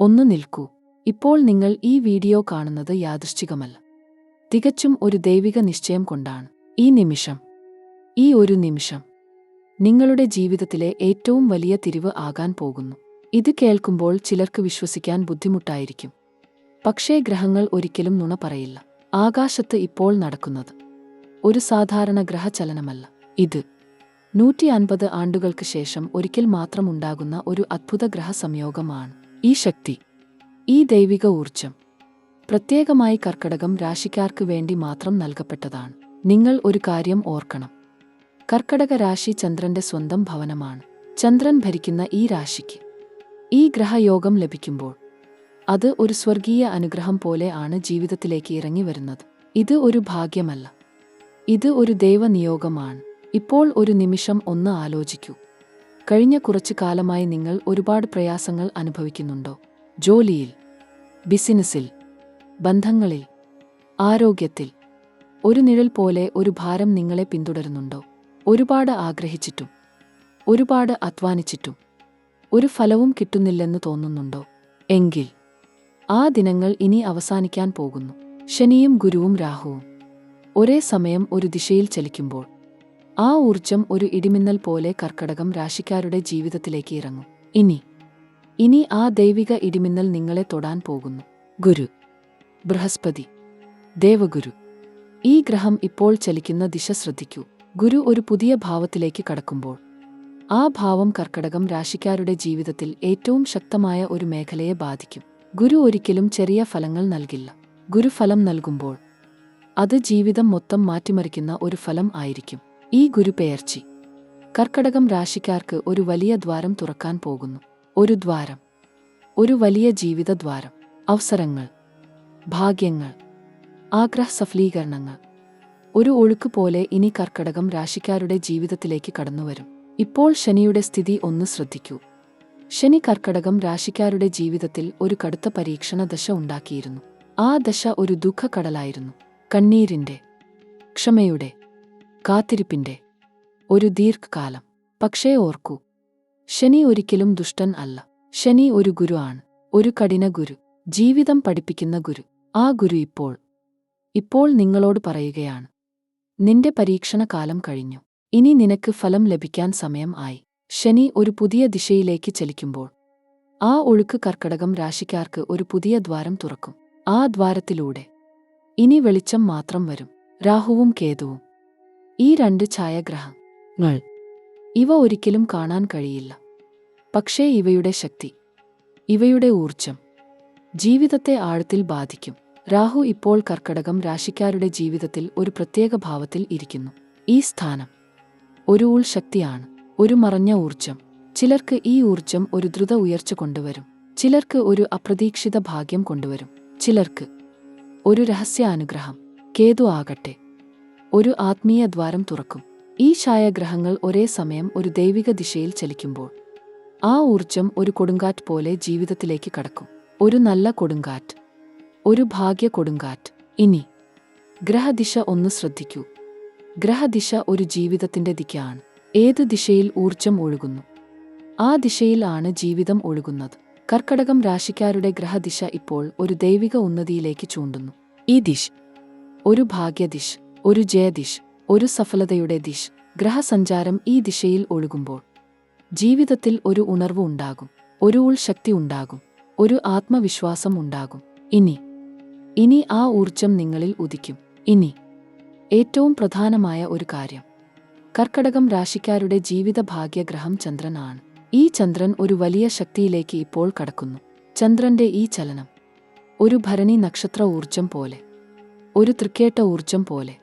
ഒന്ന് നിൽക്കൂ. ഇപ്പോൾ നിങ്ങൾ ഈ വീഡിയോ കാണുന്നത് യാദൃശ്ചികമല്ല. തികച്ചും ഒരു ദൈവിക നിശ്ചയം കൊണ്ടാണ്. ഈ ഒരു നിമിഷം നിങ്ങളുടെ ജീവിതത്തിലെ ഏറ്റവും വലിയ തിരിവ് ആകാൻ പോകുന്നു. ഇത് കേൾക്കുമ്പോൾ ചിലർക്ക് വിശ്വസിക്കാൻ ബുദ്ധിമുട്ടായിരിക്കും. പക്ഷേ ഗ്രഹങ്ങൾ ഒരിക്കലും നുണ പറയില്ല. ആകാശത്ത് ഇപ്പോൾ നടക്കുന്നത് ഒരു സാധാരണ ഗ്രഹചലനമല്ല. ഇത് 150 ആണ്ടുകൾക്ക് ശേഷം ഒരിക്കൽ മാത്രമുണ്ടാകുന്ന ഒരു അദ്ഭുത ഗ്രഹസംയോഗമാണ്. ഈ ശക്തി, ഈ ദൈവിക ഊർജം പ്രത്യേകമായി കർക്കടകം രാശിക്കാർക്ക് വേണ്ടി മാത്രം നൽകപ്പെട്ടതാണ്. നിങ്ങൾ ഒരു കാര്യം ഓർക്കണം. കർക്കടക രാശി ചന്ദ്രന്റെ സ്വന്തം ഭവനമാണ്. ചന്ദ്രൻ ഭരിക്കുന്ന ഈ രാശിക്ക് ഈ ഗ്രഹയോഗം ലഭിക്കുമ്പോൾ അത് ഒരു സ്വർഗീയ അനുഗ്രഹം പോലെ ആണ് ജീവിതത്തിലേക്ക് ഇറങ്ങി വരുന്നത്. ഇത് ഒരു ഭാഗ്യമല്ല, ഇത് ഒരു ദൈവനിയോഗമാണ്. ഇപ്പോൾ ഒരു നിമിഷം ഒന്ന് ആലോചിക്കൂ. കഴിഞ്ഞ കുറച്ചു കാലമായി നിങ്ങൾ ഒരുപാട് പ്രയാസങ്ങൾ അനുഭവിക്കുന്നുണ്ടോ? ജോലിയിൽ, ബിസിനസ്സിൽ, ബന്ധങ്ങളിൽ, ആരോഗ്യത്തിൽ. ഒരു നിഴൽ പോലെ ഒരു ഭാരം നിങ്ങളെ പിന്തുടരുന്നുണ്ടോ? ഒരുപാട് ആഗ്രഹിച്ചിട്ടും ഒരുപാട് അധ്വാനിച്ചിട്ടും ഒരു ഫലവും കിട്ടുന്നില്ലെന്ന് തോന്നുന്നുണ്ടോ? എങ്കിൽ ആ ദിനങ്ങൾ ഇനി അവസാനിക്കാൻ പോകുന്നു. ശനിയും ഗുരുവും രാഹുവും ഒരേ സമയം ഒരു ദിശയിൽ ചലിക്കുമ്പോൾ ആ ഊർജം ഒരു ഇടിമിന്നൽ പോലെ കർക്കടകം രാശിക്കാരുടെ ജീവിതത്തിലേക്ക് ഇറങ്ങും. ഇനി ആ ദൈവിക ഇടിമിന്നൽ നിങ്ങളെ തൊടാൻ പോകുന്നു. ഗുരു, ബൃഹസ്പതി, ദേവഗുരു. ഈ ഗ്രഹം ഇപ്പോൾ ചലിക്കുന്ന ദിശ ശ്രദ്ധിക്കൂ. ഗുരു ഒരു പുതിയ ഭാവത്തിലേക്ക് കടക്കുമ്പോൾ ആ ഭാവം കർക്കടകം രാശിക്കാരുടെ ജീവിതത്തിൽ ഏറ്റവും ശക്തമായ ഒരു മേഖലയെ ബാധിക്കും. ഗുരു ഒരിക്കലും ചെറിയ ഫലങ്ങൾ നൽകില്ല. ഗുരുഫലം നൽകുമ്പോൾ അത് ജീവിതം മൊത്തം മാറ്റിമറിക്കുന്ന ഒരു ഫലം ആയിരിക്കും. ഈ ഗുരുപെയർച്ചി കർക്കടകം രാശിക്കാർക്ക് ഒരു വലിയ ദ്വാരം തുറക്കാൻ പോകുന്നു. ഒരു ദ്വാരം, ഒരു വലിയ ജീവിതദ്വാരം. അവസരങ്ങൾ, ഭാഗ്യങ്ങൾ, ആഗ്രഹ സഫലീകരണങ്ങൾ ഒരു ഒഴുക്ക് പോലെ ഇനി കർക്കടകം രാശിക്കാരുടെ ജീവിതത്തിലേക്ക് കടന്നുവരും. ഇപ്പോൾ ശനിയുടെ സ്ഥിതി ഒന്ന് ശ്രദ്ധിക്കൂ. ശനി കർക്കടകം രാശിക്കാരുടെ ജീവിതത്തിൽ ഒരു കടുത്ത പരീക്ഷണ ദശ ഉണ്ടാക്കിയിരുന്നു. ആ ദശ ഒരു ദുഃഖക്കടലായിരുന്നു. കണ്ണീരിന്റെ, ക്ഷമയുടെ, കാത്തിരിപ്പിന്റെ ഒരു ദീർഘകാലം. പക്ഷേ ഓർക്കൂ, ശനി ഒരിക്കലും ദുഷ്ടൻ അല്ല. ശനി ഒരു ഗുരു ആണ്, ഒരു കഠിന ഗുരു, ജീവിതം പഠിപ്പിക്കുന്ന ഗുരു. ആ ഗുരു ഇപ്പോൾ നിങ്ങളോട് പറയുകയാണ്, നിന്റെ പരീക്ഷണകാലം കഴിഞ്ഞു. ഇനി നിനക്ക് ഫലം ലഭിക്കാൻ സമയം ആയി. ശനി ഒരു പുതിയ ദിശയിലേക്ക് ചലിക്കുമ്പോൾ ആ ഒഴുക്ക് കർക്കടകം രാശിക്കാർക്ക് ഒരു പുതിയ ദ്വാരം തുറക്കും. ആ ദ്വാരത്തിലൂടെ ഇനി വെളിച്ചം മാത്രം വരും. രാഹുവും കേതുവും, ഈ 2 ഛായാഗ്രഹങ്ങൾ, ഇവ ഒരിക്കലും കാണാൻ കഴിയില്ല. പക്ഷേ ഇവയുടെ ശക്തി, ഇവയുടെ ഊർജം ജീവിതത്തെ ആഴത്തിൽ ബാധിക്കും. രാഹു ഇപ്പോൾ കർക്കടകം രാശിക്കാരുടെ ജീവിതത്തിൽ ഒരു പ്രത്യേക ഭാവത്തിൽ ഇരിക്കുന്നു. ഈ സ്ഥാനം ഒരു ശക്തിയാണ്, ഒരു മറഞ്ഞ ഊർജം. ചിലർക്ക് ഈ ഊർജം ഒരു ദ്രുത ഉയർച്ച കൊണ്ടുവരും, ചിലർക്ക് ഒരു അപ്രതീക്ഷിത ഭാഗ്യം കൊണ്ടുവരും, ചിലർക്ക് ഒരു രഹസ്യ അനുഗ്രഹം. കേതു ആകട്ടെ ഒരു ആത്മീയ ദ്വാരം തുറക്കും. ഈ ഛായാഗ്രഹങ്ങൾ ഒരേ സമയം ഒരു ദൈവിക ദിശയിൽ ചലിക്കുമ്പോൾ ആ ഊർജം ഒരു കൊടുങ്കാറ്റ് പോലെ ജീവിതത്തിലേക്ക് കടക്കും. ഒരു നല്ല കൊടുങ്കാറ്റ്, ഒരു ഭാഗ്യ കൊടുങ്കാറ്റ്. ഇനി ഗ്രഹദിശ ഒന്ന് ശ്രദ്ധിക്കൂ. ഗ്രഹദിശ ഒരു ജീവിതത്തിന്റെ ദിശയാണ്. ഏത് ദിശയിൽ ഊർജം ഒഴുകുന്നു, ആ ദിശയിൽ ആണ് ജീവിതം ഒഴുകുന്നത്. കർക്കടകം രാശിക്കാരുടെ ഗ്രഹദിശ ഇപ്പോൾ ഒരു ദൈവിക ഉന്നതിയിലേക്ക് ചൂണ്ടുന്നു. ഈ ദിശ ഒരു ഭാഗ്യദിശ, ഒരു ജയദിശ, ഒരു സഫലതയുടെ ദിശ. ഗ്രഹസഞ്ചാരം ഈ ദിശയിൽ ഒഴുകുമ്പോൾ ജീവിതത്തിൽ ഒരു ഉണർവ് ഉണ്ടാകും, ഒരു ഉൾശക്തി ഉണ്ടാകും, ഒരു ആത്മവിശ്വാസം ഉണ്ടാകും. ഇനി ആ ഊർജം നിങ്ങളിൽ ഉദിക്കും. ഇനി ഏറ്റവും പ്രധാനമായ ഒരു കാര്യം, കർക്കടകം രാശിക്കാരുടെ ജീവിത ഭാഗ്യഗ്രഹം ചന്ദ്രൻ ആണ്. ഈ ചന്ദ്രൻ ഒരു വലിയ ശക്തിയിലേക്ക് ഇപ്പോൾ കടക്കുന്നു. ചന്ദ്രന്റെ ഈ ചലനം ഒരു ഭരണി നക്ഷത്ര ഊർജം പോലെ, ഒരു തൃക്കേട്ട ഊർജം പോലെ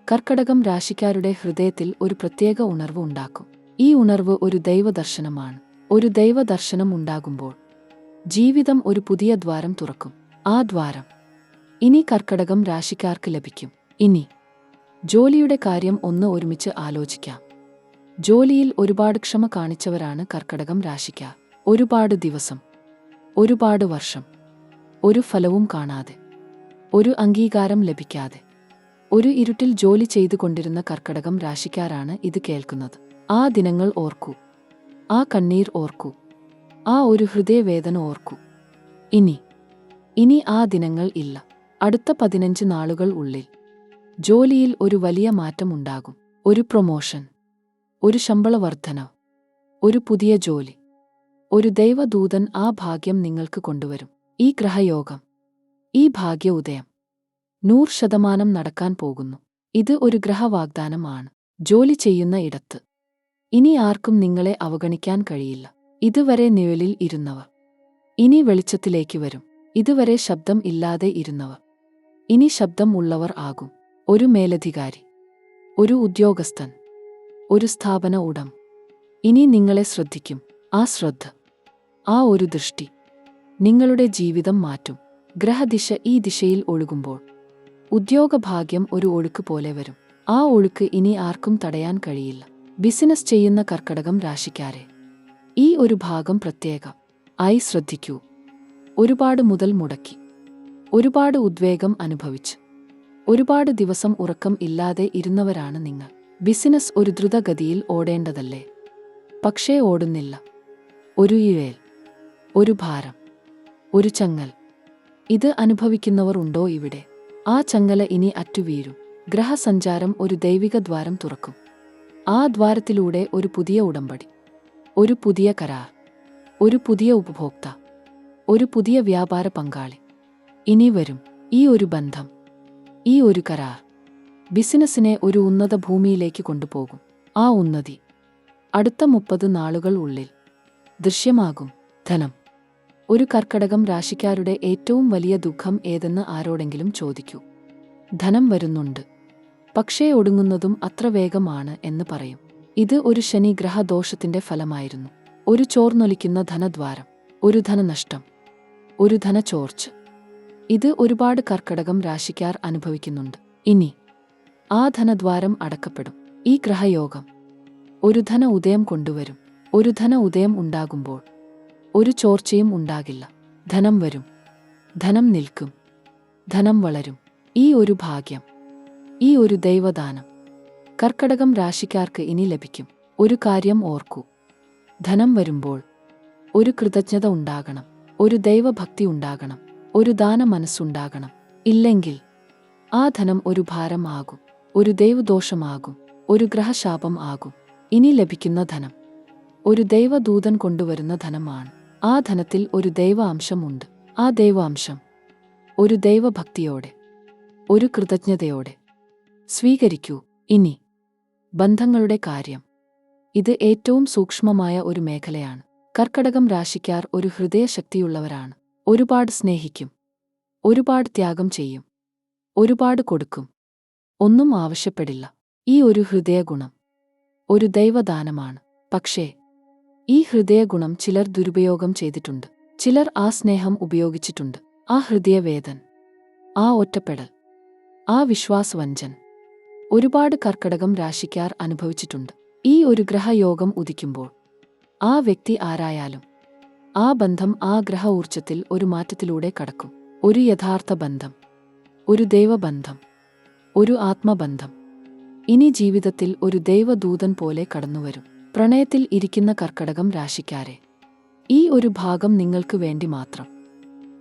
കർക്കടകം രാശിക്കാരുടെ ഹൃദയത്തിൽ ഒരു പ്രത്യേക ഉണർവ് ഉണ്ടാക്കും. ഈ ഉണർവ് ഒരു ദൈവദർശനമാണ്. ഒരു ദൈവദർശനം ഉണ്ടാകുമ്പോൾ ജീവിതം ഒരു പുതിയ ദ്വാരം തുറക്കും. ആ ദ്വാരം ഇനി കർക്കടകം രാശിക്കാർക്ക് ലഭിക്കും. ഇനി ജോലിയുടെ കാര്യം ഒന്ന് ഒരുമിച്ച് ആലോചിക്കാം. ജോലിയിൽ ഒരുപാട് ക്ഷമ കാണിച്ചവരാണ് കർക്കടകം രാശിക്കാർ. ഒരുപാട് ദിവസം, ഒരുപാട് വർഷം ഒരു ഫലവും കാണാതെ, ഒരു അംഗീകാരം ലഭിക്കാതെ ഒരു ഇരുട്ടിൽ ജോലി ചെയ്തുകൊണ്ടിരുന്ന കർക്കടകം രാശിക്കാരാണ് ഇത് കേൾക്കുന്നത്. ആ ദിനങ്ങൾ ഓർക്കൂ, ആ കണ്ണീർ ഓർക്കൂ, ആ ഒരു ഹൃദയവേദന ഓർക്കൂ. ഇനി ആ ദിനങ്ങൾ ഇല്ല. അടുത്ത 15 നാളുകൾ ഉള്ളിൽ ജോലിയിൽ ഒരു വലിയ മാറ്റമുണ്ടാകും. ഒരു പ്രൊമോഷൻ, ഒരു ശമ്പള വർധനവ്, ഒരു പുതിയ ജോലി. ഒരു ദൈവദൂതൻ ആ ഭാഗ്യം നിങ്ങൾക്ക് കൊണ്ടുവരും. ഈ ഗ്രഹയോഗം, ഈ ഭാഗ്യ ഉദയം 100% നടക്കാൻ പോകുന്നു. ഇത് ഒരു ഗ്രഹവാഗ്ദാനമാണ്. ജോലി ചെയ്യുന്ന ഇടത്ത് ഇനി ആർക്കും നിങ്ങളെ അവഗണിക്കാൻ കഴിയില്ല. ഇതുവരെ നിഴലിൽ ഇരുന്നവർ ഇനി വെളിച്ചത്തിലേക്ക് വരും. ഇതുവരെ ശബ്ദം ഇല്ലാതെ ഇരുന്നവർ ഇനി ശബ്ദം ഉള്ളവർ ആകും. ഒരു മേലധികാരി, ഒരു ഉദ്യോഗസ്ഥൻ, ഒരു സ്ഥാപന ഉടമ ഇനി നിങ്ങളെ ശ്രദ്ധിക്കും. ആ ശ്രദ്ധ, ആ ഒരു ദൃഷ്ടി നിങ്ങളുടെ ജീവിതം മാറ്റും. ഗ്രഹദിശ ഈ ദിശയിൽ ഒഴുകുമ്പോൾ ഉദ്യോഗഭാഗ്യം ഒരു ഒഴുക്ക് പോലെ വരും. ആ ഒഴുക്ക് ഇനി ആർക്കും തടയാൻ കഴിയില്ല. ബിസിനസ് ചെയ്യുന്ന കർക്കടകം രാശിക്കാരെ, ഈ ഒരു ഭാഗം ആയി ശ്രദ്ധിക്കൂ. ഒരുപാട് മുതൽ മുടക്കി, ഒരുപാട് ഉദ്വേഗം അനുഭവിച്ച്, ഒരുപാട് ദിവസം ഉറക്കം ഇല്ലാതെ ഇരുന്നവരാണ് നിങ്ങൾ. ബിസിനസ് ഒരു ദ്രുതഗതിയിൽ ഓടേണ്ടതല്ലേ? പക്ഷേ ഓടുന്നില്ല. ഒരു ഇഴൽ, ഒരു ഭാരം, ഒരു ചങ്ങൽ. ഇത് അനുഭവിക്കുന്നവർ ഉണ്ടോ ഇവിടെ? ആ ചങ്ങല ഇനി അറ്റുവീഴും. ഗ്രഹസഞ്ചാരം ഒരു ദൈവിക ദ്വാരം തുറക്കും. ആ ദ്വാരത്തിലൂടെ ഒരു പുതിയ ഉടമ്പടി, ഒരു പുതിയ കരാർ, ഒരു പുതിയ ഉപഭോക്ത, ഒരു പുതിയ വ്യാപാര പങ്കാളി ഇനി വരും. ഈ ഒരു ബന്ധം, ഈ ഒരു കരാർ ബിസിനസ്സിനെ ഒരു ഉന്നത ഭൂമിയിലേക്ക് കൊണ്ടുപോകും. ആ ഉന്നതി അടുത്ത 30 നാളുകൾ ഉള്ളിൽ ദൃശ്യമാകും. ധനം. ഒരു കർക്കടകം രാശിക്കാരുടെ ഏറ്റവും വലിയ ദുഃഖം ഏതെന്ന് ആരോടെങ്കിലും ചോദിക്കൂ. ധനം വരുന്നുണ്ട്, പക്ഷേ ഒടുങ്ങുന്നതും അത്ര വേഗമാണ് എന്ന് പറയും. ഇത് ഒരു ശനി ഗ്രഹദോഷത്തിന്റെ ഫലമായിരുന്നു. ഒരു ചോർന്നൊലിക്കുന്ന ധനദ്വാരം, ഒരു ധനനഷ്ടം, ഒരു ധനച്ചോർച്ച. ഇത് ഒരുപാട് കർക്കടകം രാശിക്കാർ അനുഭവിക്കുന്നുണ്ട്. ഇനി ആ ധനദ്വാരം അടക്കപ്പെടും. ഈ ഗ്രഹയോഗം ഒരു ധന ഉദയം കൊണ്ടുവരും. ഒരു ധന ഉദയം ഉണ്ടാകുമ്പോൾ ഒരു ചോർച്ചയും ഉണ്ടാകില്ല. ധനം വരും, ധനം നിൽക്കും, ധനം വളരും. ഈ ഒരു ഭാഗ്യം, ഈ ഒരു ദൈവദാനം കർക്കടകം രാശിക്കാർക്ക് ഇനി ലഭിക്കും. ഒരു കാര്യം ഓർക്കൂ, ധനം വരുമ്പോൾ ഒരു കൃതജ്ഞത ഉണ്ടാകണം, ഒരു ദൈവഭക്തി ഉണ്ടാകണം, ഒരു ദാന മനസ്സുണ്ടാകണം. ഇല്ലെങ്കിൽ ആ ധനം ഒരു ഭാരം ആകും, ഒരു ദൈവദോഷമാകും, ഒരു ഗ്രഹശാപം ആകും. ഇനി ലഭിക്കുന്ന ധനം ഒരു ദൈവദൂതൻ കൊണ്ടുവരുന്ന ധനമാണ്. ആ ധനത്തിൽ ഒരു ദൈവ അംശമുണ്ട്. ആ ദൈവാംശം ഒരു ദൈവഭക്തിയോടെ, ഒരു കൃതജ്ഞതയോടെ സ്വീകരിക്കൂ. ഇനി ബന്ധങ്ങളുടെ കാര്യം. ഇത് ഏറ്റവും സൂക്ഷ്മമായ ഒരു മേഖലയാണ്. കർക്കടകം രാശിക്കാർ ഒരു ഹൃദയശക്തിയുള്ളവരാണ്. ഒരുപാട് സ്നേഹിക്കും, ഒരുപാട് ത്യാഗം ചെയ്യും, ഒരുപാട് കൊടുക്കും, ഒന്നും ആവശ്യപ്പെടില്ല. ഈ ഒരു ഹൃദയഗുണം ഒരു ദൈവദാനമാണ്. പക്ഷേ ഈ ഹൃദയഗുണം ചിലർ ദുരുപയോഗം ചെയ്തിട്ടുണ്ട്. ചിലർ ആ സ്നേഹം ഉപയോഗിച്ചിട്ടുണ്ട്. ആ ഹൃദയവേദൻ, ആ ഒറ്റപ്പെടൽ, ആ വിശ്വാസവഞ്ചൻ ഒരുപാട് കർക്കടകം രാശിക്കാർ അനുഭവിച്ചിട്ടുണ്ട്. ഈ ഒരു ഗ്രഹയോഗം ഉദിക്കുമ്പോൾ ആ വ്യക്തി ആരായാലും ആ ബന്ധം ആ ഗ്രഹ ഊർജ്ജത്തിൽ ഒരു മാറ്റത്തിലൂടെ കടക്കും. ഒരു യഥാർത്ഥ ബന്ധം, ഒരു ദൈവബന്ധം, ഒരു ആത്മബന്ധം ഇനി ജീവിതത്തിൽ ഒരു ദൈവദൂതൻ പോലെ കടന്നുവരും. പ്രണയത്തിൽ ഇരിക്കുന്ന കർക്കടകം രാശിക്കാരെ, ഈ ഒരു ഭാഗം നിങ്ങൾക്ക് വേണ്ടി മാത്രം.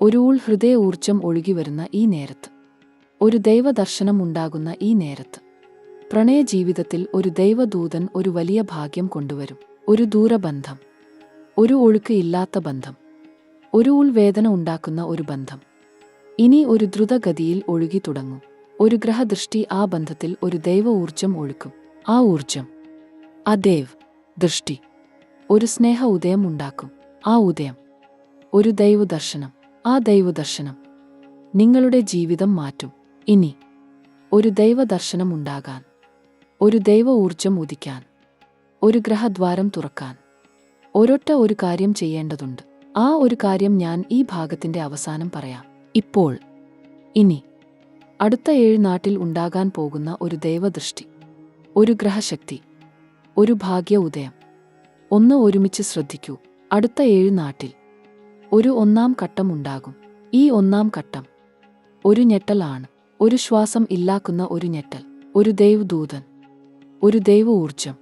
ഒരു ഹൃദയ ഊർജ്ജം ഒഴുകിവരുന്ന ഈ നേരത്ത്, ഒരു ദൈവദർശനം ഉണ്ടാകുന്ന ഈ നേരത്ത്, പ്രണയ ജീവിതത്തിൽ ഒരു ദൈവദൂതൻ ഒരു വലിയ ഭാഗ്യം കൊണ്ടുവരും. ഒരു ദൂരബന്ധം, ഒരു ഒഴുക്ക് ഇല്ലാത്ത ബന്ധം, ഒരു ഉൾവേദന ഉണ്ടാക്കുന്ന ഒരു ബന്ധം ഇനി ഒരു ദ്രുതഗതിയിൽ ഒഴുകി തുടങ്ങും. ഒരു ഗ്രഹദൃഷ്ടി ആ ബന്ധത്തിൽ ഒരു ദൈവ ഊർജ്ജം ഒഴുക്കും. ആ ഊർജ്ജം, ആ ദേവ് ദൃഷ്ടി ഒരു സ്നേഹ ഉദയം ഉണ്ടാക്കും. ആ ഉദയം ഒരു ദൈവദർശനം. ആ ദൈവദർശനം നിങ്ങളുടെ ജീവിതം മാറ്റും. ഇനി ഒരു ദൈവദർശനം ഉണ്ടാകാൻ, ഒരു ദൈവ ഊർജ്ജം ഉദിക്കാൻ, ഒരു ഗ്രഹദ്വാരം തുറക്കാൻ ഒരൊറ്റ ഒരു കാര്യം ചെയ്യേണ്ടതുണ്ട്. ആ ഒരു കാര്യം ഞാൻ ഈ ഭാഗത്തിന്റെ അവസാനം പറയാം. ഇപ്പോൾ ഇനി അടുത്ത 7 നാട്ടിൽ ഉണ്ടാകാൻ പോകുന്ന ഒരു ദൈവദൃഷ്ടി, ഒരു ഗ്രഹശക്തി, ഒരു ഭാഗ്യ ഉദയം ഒന്ന് ഒരുമിച്ച് ശ്രദ്ധിക്കൂ. അടുത്ത 7 നാട്ടിൽ ഒരു ഒന്നാം ഘട്ടം ഉണ്ടാകും. ഈ ഒന്നാം ഘട്ടം ഒരു ഞെട്ടലാണ്. ഒരു ശ്വാസം ഇല്ലാക്കുന്ന ഒരു ഞെട്ടൽ. ഒരു ദൈവദൂതൻ, ഒരു ദൈവ ഊർജം,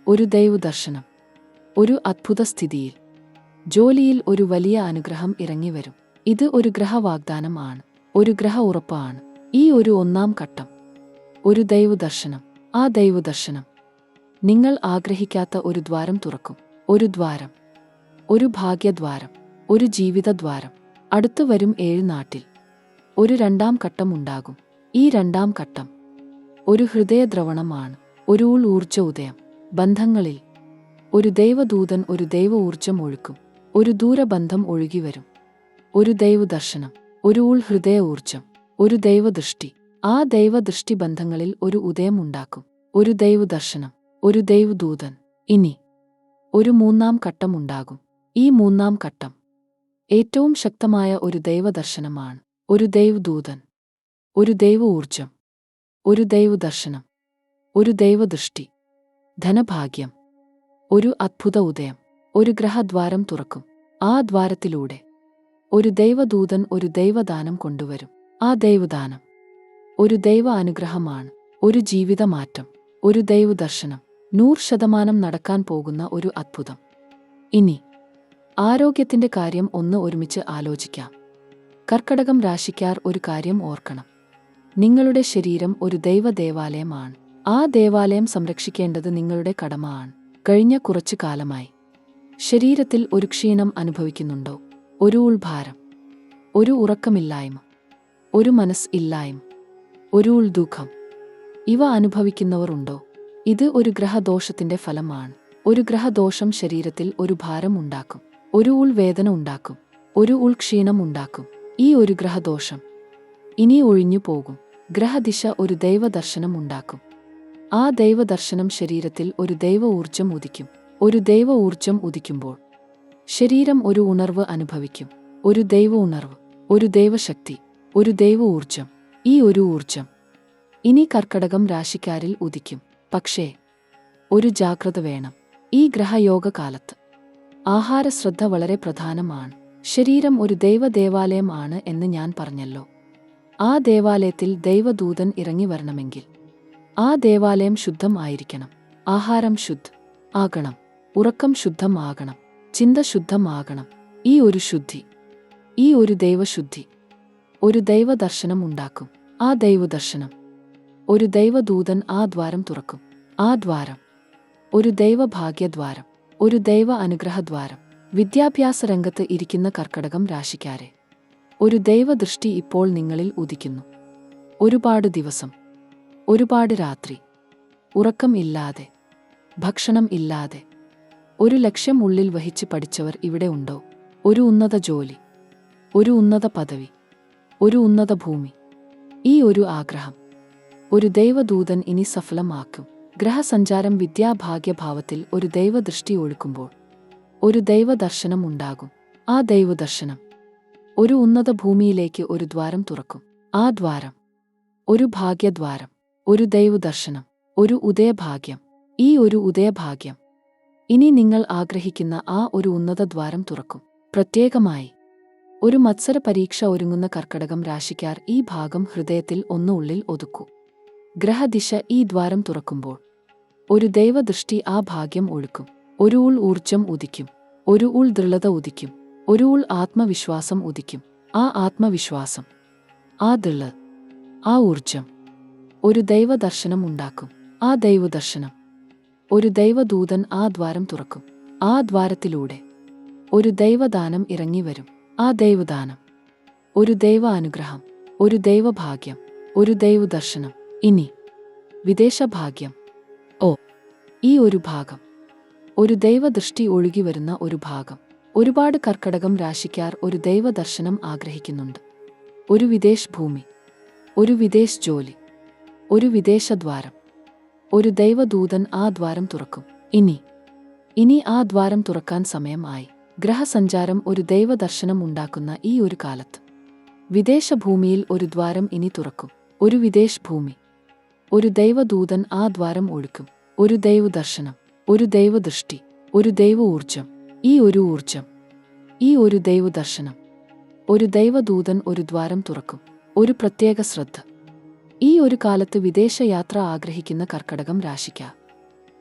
ഒരു ദൈവദർശനം, ഒരു അദ്ഭുത സ്ഥിതിയിൽ ജോലിയിൽ ഒരു വലിയ അനുഗ്രഹം ഇറങ്ങിവരും. ഇത് ഒരു ഗ്രഹവാഗ്ദാനം ആണ്, ഒരു ഗ്രഹ ഉറപ്പാണ്. ഈ ഒരു ഒന്നാം ഘട്ടം ഒരു ദൈവദർശനം. ആ ദൈവദർശനം നിങ്ങൾ ആഗ്രഹിക്കാത്ത ഒരു ദ്വാരം തുറക്കും. ഒരു ദ്വാരം, ഒരു ഭാഗ്യദ്വാരം, ഒരു ജീവിതദ്വാരം. അടുത്തു വരും 7 നാട്ടിൽ ഒരു രണ്ടാം ഘട്ടം ഉണ്ടാകും. ഈ രണ്ടാം ഘട്ടം ഒരു ഹൃദയദ്രവണമാണ്, ഒരു ഊർജ്ജ ഉദയം. ബന്ധങ്ങളിൽ ഒരു ദൈവദൂതൻ ഒരു ദൈവ ഊർജ്ജം ഒഴുക്കും. ഒരു ദൂരബന്ധം ഒഴുകിവരും. ഒരു ദൈവദർശനം, ഒരു ഹൃദയ ഊർജ്ജം, ഒരു ദൈവദൃഷ്ടി. ആ ദൈവദൃഷ്ടി ബന്ധങ്ങളിൽ ഒരു ഉദയം ഉണ്ടാക്കും. ഒരു ദൈവദർശനം, ഒരു ദൈവദൂതൻ. ഇനി ഒരു മൂന്നാം ഘട്ടം ഉണ്ടാകും. ഈ മൂന്നാം ഘട്ടം ഏറ്റവും ശക്തമായ ഒരു ദൈവദർശനമാണ്. ഒരു ദൈവദൂതൻ, ഒരു ദൈവ ഊർജ്ജം, ഒരു ദൈവദർശനം, ഒരു ദൈവദൃഷ്ടി. ധനഭാഗ്യം, ഒരു അദ്ഭുത ഉദയം. ഒരു ഗ്രഹദ്വാരം തുറക്കും. ആ ദ്വാരത്തിലൂടെ ഒരു ദൈവദൂതൻ ഒരു ദൈവദാനം കൊണ്ടുവരും. ആ ദൈവദാനം ഒരു ദൈവ അനുഗ്രഹമാണ്, ഒരു ജീവിതമാറ്റം, ഒരു ദൈവദർശനം. 100% നടക്കാൻ പോകുന്ന ഒരു അദ്ഭുതം. ഇനി ആരോഗ്യത്തിന്റെ കാര്യം ഒന്ന് ഒരുമിച്ച് ആലോചിക്കാം. കർക്കടകം രാശിക്കാർ ഒരു കാര്യം ഓർക്കണം. നിങ്ങളുടെ ശരീരം ഒരു ദൈവ ദേവാലയമാണ്. ആ ദേവാലയം സംരക്ഷിക്കേണ്ടത് നിങ്ങളുടെ കടമയാണ്. കഴിഞ്ഞ കുറച്ചു കാലമായി ശരീരത്തിൽ ഒരു ക്ഷീണം അനുഭവിക്കുന്നുണ്ടോ? ഒരു ഉൾഭാരം, ഒരു ഉറക്കമില്ലായ്മ, ഒരു മനസ്സ് ഇല്ലായ്മ, ഒരു ഉൾദുഃഖം. ഇവ അനുഭവിക്കുന്നവർ ഉണ്ടോ? ഇത് ഒരു ഗ്രഹദോഷത്തിന്റെ ഫലമാണ്. ഒരു ഗ്രഹദോഷം ശരീരത്തിൽ ഒരു ഭാരം ഉണ്ടാക്കും, ഒരു ഉൾവേദന ഉണ്ടാക്കും, ഒരു ഉൾക്ഷീണം ഉണ്ടാക്കും. ഈ ഒരു ഗ്രഹദോഷം ഇനി ഒഴിഞ്ഞു പോകും. ഗ്രഹദിശ ഒരു ദൈവദർശനം ഉണ്ടാക്കും. ആ ദൈവദർശനം ശരീരത്തിൽ ഒരു ദൈവ ഊർജ്ജം ഉദിക്കും. ഒരു ദൈവ ഊർജ്ജം ഉദിക്കുമ്പോൾ ശരീരം ഒരു ഉണർവ് അനുഭവിക്കും. ഒരു ദൈവ ഉണർവ്, ഒരു ദൈവശക്തി, ഒരു ദൈവ ഊർജ്ജം. ഈ ഒരു ഊർജ്ജം ഇനി കർക്കടകം രാശിക്കാരിൽ ഉദിക്കും. പക്ഷേ ഒരു ജാഗ്രത വേണം. ഈ ഗ്രഹയോഗ കാലത്ത് ആഹാരശ്രദ്ധ വളരെ പ്രധാനമാണ്. ശരീരം ഒരു ദൈവ ദേവാലയം ആണ് എന്ന് ഞാൻ പറഞ്ഞല്ലോ. ആ ദേവാലയത്തിൽ ദൈവദൂതൻ ഇറങ്ങി വരണമെങ്കിൽ ആ ദേവാലയം ശുദ്ധം ആയിരിക്കണം. ആഹാരം ശുദ്ധം ആകണം, ഉറക്കം ശുദ്ധം ആകണം, ചിന്ത ശുദ്ധം ആകണം. ഈ ഒരു ശുദ്ധി, ഈ ഒരു ദൈവശുദ്ധി ഒരു ദൈവദർശനം ഉണ്ടാക്കും. ആ ദൈവദർശനം ഒരു ദൈവദൂതൻ ആ ദ്വാരം തുറക്കും. ആ ദ്വാരം ഒരു ദൈവഭാഗ്യദ്വാരം, ഒരു ദൈവ അനുഗ്രഹദ്വാരം. വിദ്യാഭ്യാസ രംഗത്ത് ഇരിക്കുന്ന കർക്കടകം രാശിക്കാരെ, ഒരു ദൈവദൃഷ്ടി ഇപ്പോൾ നിങ്ങളിൽ ഉദിക്കുന്നു. ഒരുപാട് ദിവസം, ഒരുപാട് രാത്രി ഉറക്കം ഇല്ലാതെ, ഭക്ഷണം ഇല്ലാതെ ഒരു ലക്ഷ്യം ഉള്ളിൽ വഹിച്ച് പഠിച്ചവർ ഇവിടെ ഉണ്ടോ? ഒരു ഉന്നത ജോലി, ഒരു ഉന്നത പദവി, ഒരു ഉന്നത ഭൂമി. ഈ ഒരു ആഗ്രഹം ഒരു ദൈവദൂതൻ ഇനി സഫലമാക്കും. ഗ്രഹസഞ്ചാരം വിദ്യാഭാഗ്യഭാവത്തിൽ ഒരു ദൈവദൃഷ്ടി ഒഴുക്കുമ്പോൾ ഒരു ദൈവദർശനം ഉണ്ടാകും. ആ ദൈവദർശനം ഒരു ഉന്നത ഭൂമിയിലേക്ക് ഒരു ദ്വാരം തുറക്കും. ആ ദ്വാരം ഒരു ഭാഗ്യദ്വാരം, ഒരു ദൈവദർശനം, ഒരു ഉദയഭാഗ്യം. ഈ ഒരു ഉദയഭാഗ്യം ഇനി നിങ്ങൾ ആഗ്രഹിക്കുന്ന ആ ഒരു ഉന്നത ദ്വാരം തുറക്കും. പ്രത്യേകമായി ഒരു മത്സര പരീക്ഷ ഒരുങ്ങുന്ന കർക്കടകം രാശിക്കാർ ഈ ഭാഗം ഹൃദയത്തിൽ ഉള്ളിൽ ഒതുക്കൂ. ഗ്രഹദിശ ഈ ദ്വാരം തുറക്കുമ്പോൾ ഒരു ദൈവദൃഷ്ടി ആ ഭാഗ്യം ഒഴുക്കും. ഒരു ഊർജ്ജം ഉദിക്കും, ഒരു ദൃഢത ഉദിക്കും, ഒരു ആത്മവിശ്വാസം ഉദിക്കും. ആ ആത്മവിശ്വാസം, ആ ദൃഢത, ആ ഊർജ്ജം ഒരു ദൈവദർശനം ഉണ്ടാക്കും. ആ ദൈവദർശനം ഒരു ദൈവദൂതൻ ആ ദ്വാരം തുറക്കും. ആ ദ്വാരത്തിലൂടെ ഒരു ദൈവദാനം ഇറങ്ങിവരും. ആ ദൈവദാനം ഒരു ദൈവ അനുഗ്രഹം, ഒരു ദൈവഭാഗ്യം, ഒരു ദൈവദർശനം. ഇനി വിദേശഭാഗ്യം. ഈ ഒരു ഭാഗം ഒരു ദൈവദൃഷ്ടി ഒഴുകിവരുന്ന ഒരു ഭാഗം. ഒരുപാട് കർക്കടകം രാശിക്കാർ ഒരു ദൈവദർശനം ആഗ്രഹിക്കുന്നുണ്ട്. ഒരു വിദേശ ഭൂമി, ഒരു വിദേശ ജോലി, ഒരു വിദേശദ്വാരം. ഒരു ദൈവദൂതൻ ആ ദ്വാരം തുറക്കും. ഇനി ആ ദ്വാരം തുറക്കാൻ സമയമായി. ഗ്രഹസഞ്ചാരം ഒരു ദൈവദർശനം ഉണ്ടാക്കുന്ന ഈ ഒരു കാലത്ത് വിദേശഭൂമിയിൽ ഒരു ദ്വാരം ഇനി തുറക്കും. ഒരു വിദേശ ഭൂമി, ഒരു ദൈവദൂതൻ ആ ദ്വാരം ഒഴുക്കും. ഒരു ദൈവദർശനം, ഒരു ദൈവദൃഷ്ടി, ഒരു ദൈവ ഊർജ്ജം. ഈ ഒരു ഊർജ്ജം, ഈ ഒരു ദൈവദർശനം, ഒരു ദൈവദൂതൻ ഒരു ദ്വാരം തുറക്കും. ഒരു പ്രത്യേക ശ്രദ്ധ. ഈ ഒരു കാലത്ത് വിദേശയാത്ര ആഗ്രഹിക്കുന്ന കർക്കടകം രാശിക്കാർ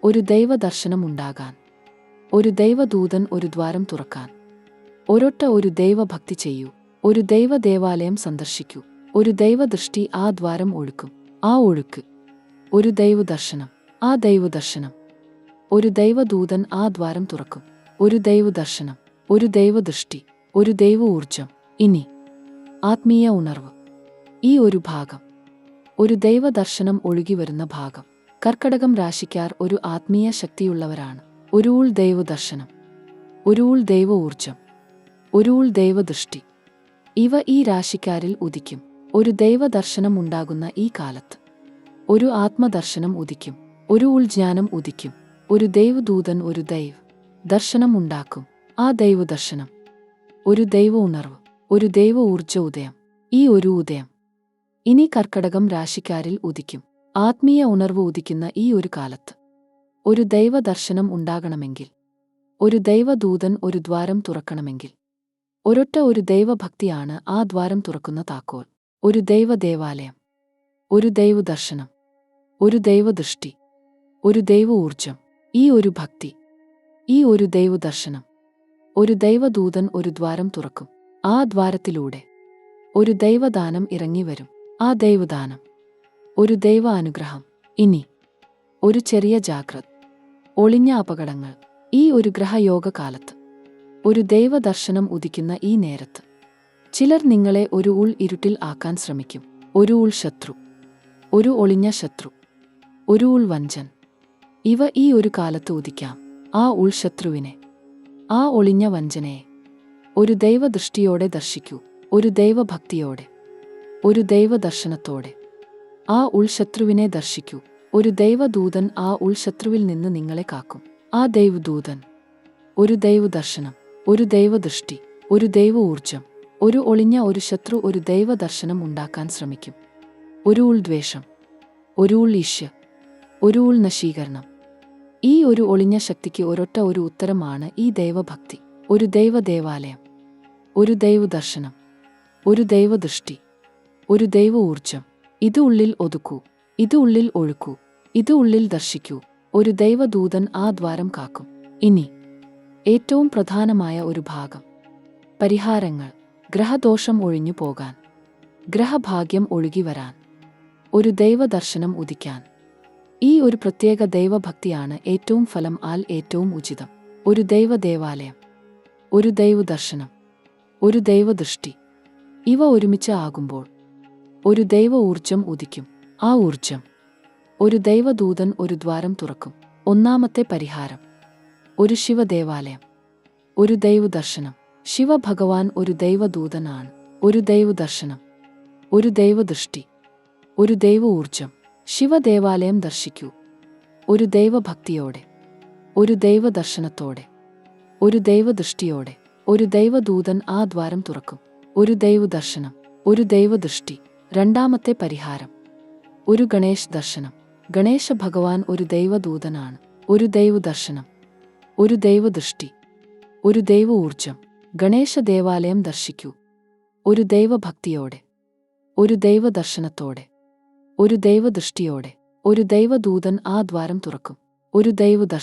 ഒരു ദൈവദർശനം ഉണ്ടാകാൻ, ഒരു ദൈവദൂതൻ ഒരു ദ്വാരം തുറക്കാൻ ഒരൊറ്റ ഒരു ദൈവഭക്തി ചെയ്യൂ. ഒരു ദൈവ ദേവാലയം സന്ദർശിക്കൂ. ഒരു ദൈവദൃഷ്ടി ആ ദ്വാരം ഒഴുക്കും. ആ ഒഴുക്ക്. ഒരു ദൈവദർശനം. ആ ദൈവദർശനം. ഒരു ദൈവദൂതൻ ആ ദ്വാരം തുറക്കും. ഒരു ദൈവദർശനം. ഒരു ദൈവദൃഷ്ടി. ഒരു ദൈവ ഊർജം. ഇനി ആത്മീയ ഉണർവ്. ഈ ഒരു ഭാഗം. ഒരു ദൈവദർശനം ഒഴുകിവരുന്ന ഭാഗം. കർക്കടകം രാശിക്കാർ ഒരു ആത്മീയ ശക്തിയുള്ളവരാണ്. ഒരു ഉൾ ദൈവദർശനം. ഒരു ഉൾ ദൈവ ഊർജം. ഒരു ഉൾ ദൈവദൃഷ്ടി. ഇവ ഈ രാശിക്കാരിൽ ഉദിക്കും. ഒരു ദൈവദർശനം ഉണ്ടാകുന്ന ഈ കാലത്ത് ഒരു ആത്മദർശനം ഉദിക്കും. ഒരു ഉൾജ്ഞാനം ഉദിക്കും. ഒരു ദൈവദൂതൻ ഒരു ദൈവ ദർശനം ഉണ്ടാക്കും. ആ ദൈവദർശനം. ഒരു ദൈവ ഉണർവ്. ഒരു ദൈവ ഊർജ ഉദയം. ഈ ഒരു ഉദയം ഇനി കർക്കടകം രാശിക്കാരിൽ ഉദിക്കും. ആത്മീയ ഉണർവ് ഉദിക്കുന്ന ഈ ഒരു കാലത്ത് ഒരു ദൈവദർശനം ഉണ്ടാകണമെങ്കിൽ, ഒരു ദൈവദൂതൻ ഒരു ദ്വാരം തുറക്കണമെങ്കിൽ, ഒരൊറ്റ ഒരു ദൈവഭക്തിയാണ് ആ ദ്വാരം തുറക്കുന്ന താക്കോൽ. ഒരു ദൈവ ദേവാലയം. ഒരു ദൈവദർശനം. ഒരു ദൈവദൃഷ്ടി. ഒരു ദൈവ ഊർജം. ഈ ഒരു ഭക്തി. ഈ ഒരു ദൈവദർശനം. ഒരു ദൈവദൂതൻ ഒരു ദ്വാരം തുറക്കും. ആ ദ്വാരത്തിലൂടെ ഒരു ദൈവദാനം ഇറങ്ങിവരും. ആ ദൈവദാനം. ഒരു ദൈവ അനുഗ്രഹം. ഇനി ഒരു ചെറിയ ജാഗ്രത. ഒളിഞ്ഞ അപകടങ്ങൾ. ഈ ഒരു ഗ്രഹയോഗ കാലത്ത് ഒരു ദൈവദർശനം ഉദിക്കുന്ന ഈ നേരത്ത് ചിലർ നിങ്ങളെ ഒരു ഉൾ ഇരുട്ടിൽ ആക്കാൻ ശ്രമിക്കും. ഒരു ഉൾ ശത്രു. ഒരു ഒളിഞ്ഞ ശത്രു. ഒരു ഉൾ വഞ്ചൻ. ഇവ ഈ ഒരു കാലത്ത് ഉദിക്കാം. ആ ഉൾ ശത്രുവിനെ, ആ ഒളിഞ്ഞ വഞ്ചനയെ ഒരു ദൈവദൃഷ്ടിയോടെ ദർശിക്കൂ. ഒരു ദൈവഭക്തിയോടെ, ഒരു ദൈവദർശനത്തോടെ ആ ഉൾശത്രുവിനെ ദർശിക്കൂ. ഒരു ദൈവദൂതൻ ആ ഉൾശത്രുവിൽ നിന്ന് നിങ്ങളെ കാക്കും. ആ ദൈവദൂതൻ. ഒരു ദൈവദർശനം. ഒരു ദൈവദൃഷ്ടി. ഒരു ദൈവ ഊർജം. ഒരു ഒളിഞ്ഞ ഒരു ശത്രു ഒരു ദൈവദർശനം ഉണ്ടാക്കാൻ ശ്രമിക്കും. ഒരു ഉൾദ്വേഷം. ഒരു ഉൾ ഈശ്യ. ഒരു ഉൾ നശീകരണം. ഈ ഒരു ഒളിഞ്ഞ ശക്തിക്ക് ഒരൊറ്റ ഒരു ഉത്തരമാണ് ഈ ദൈവഭക്തി. ഒരു ദൈവ ദേവാലയം. ഒരു ദൈവദർശനം. ഒരു ദൈവദൃഷ്ടി. ഒരു ദൈവ ഊർജം. ഇത് ഉള്ളിൽ ഒതുക്കൂ. ഇത് ഉള്ളിൽ ഒഴുക്കൂ. ഇത് ഉള്ളിൽ ദർശിക്കൂ. ഒരു ദൈവദൂതൻ ആ ദ്വാരം കാക്കും. ഇനി ഏറ്റവും പ്രധാനമായ ഒരു ഭാഗം. പരിഹാരങ്ങൾ. ഗ്രഹദോഷം ഒഴിഞ്ഞു പോകാൻ. ഗ്രഹഭാഗ്യം ഒഴുകിവരാൻ. ഒരു ദൈവദർശനം ഉദിക്കാൻ. ഈ ഒരു പ്രത്യേക ദൈവഭക്തിയാണ് ഏറ്റവും ഫലം ആൽ ഏറ്റവും ഉചിതം. ഒരു ദൈവ ദേവാലയം. ഒരു ദൈവദർശനം. ഒരു ദൈവദൃഷ്ടി. ഇവ ഒരുമിച്ച് ആകുമ്പോൾ ഒരു ദൈവ ഊർജം ഉദിക്കും. ആ ഊർജം. ഒരു ദൈവദൂതൻ ഒരു ദ്വാരം തുറക്കും. ഒന്നാമത്തെ പരിഹാരം. ഒരു ശിവദേവാലയം. ഒരു ദൈവദർശനം. ശിവഭഗവാൻ ഒരു ദൈവദൂതനാണ്. ഒരു ദൈവദർശനം. ഒരു ദൈവദൃഷ്ടി. ഒരു ദൈവ ഊർജം. ശിവദേവാലയം ദർശിക്കൂ. ഒരു ദൈവഭക്തിയോടെ, ഒരു ദൈവദർശനത്തോടെ, ഒരു ദൈവദൃഷ്ടിയോടെ ഒരു ദൈവദൂതൻ ആ ദ്വാരം തുറക്കും. ഒരു ദൈവദർശനം. ഒരു ദൈവദൃഷ്ടി. രണ്ടാമത്തെ പരിഹാരം. ഒരു ഗണേശ് ദർശനം. ഗണേശ ഭഗവാൻ ഒരു ദൈവദൂതനാണ്. ഒരു ദൈവദർശനം. ഒരു ദൈവദൃഷ്ടി. ഒരു ദൈവ ഊർജം. ഗണേശ ദേവാലയം ദർശിക്കൂ. ഒരു ദൈവഭക്തിയോടെ, ഒരു ദൈവദർശനത്തോടെ, ഒരു ദൈവദൃഷ്ടിയോടെ ഒരു ദൈവദൂതൻ ആ ദ്വാരം തുറക്കും. ഒരു ദൈവദർശനം.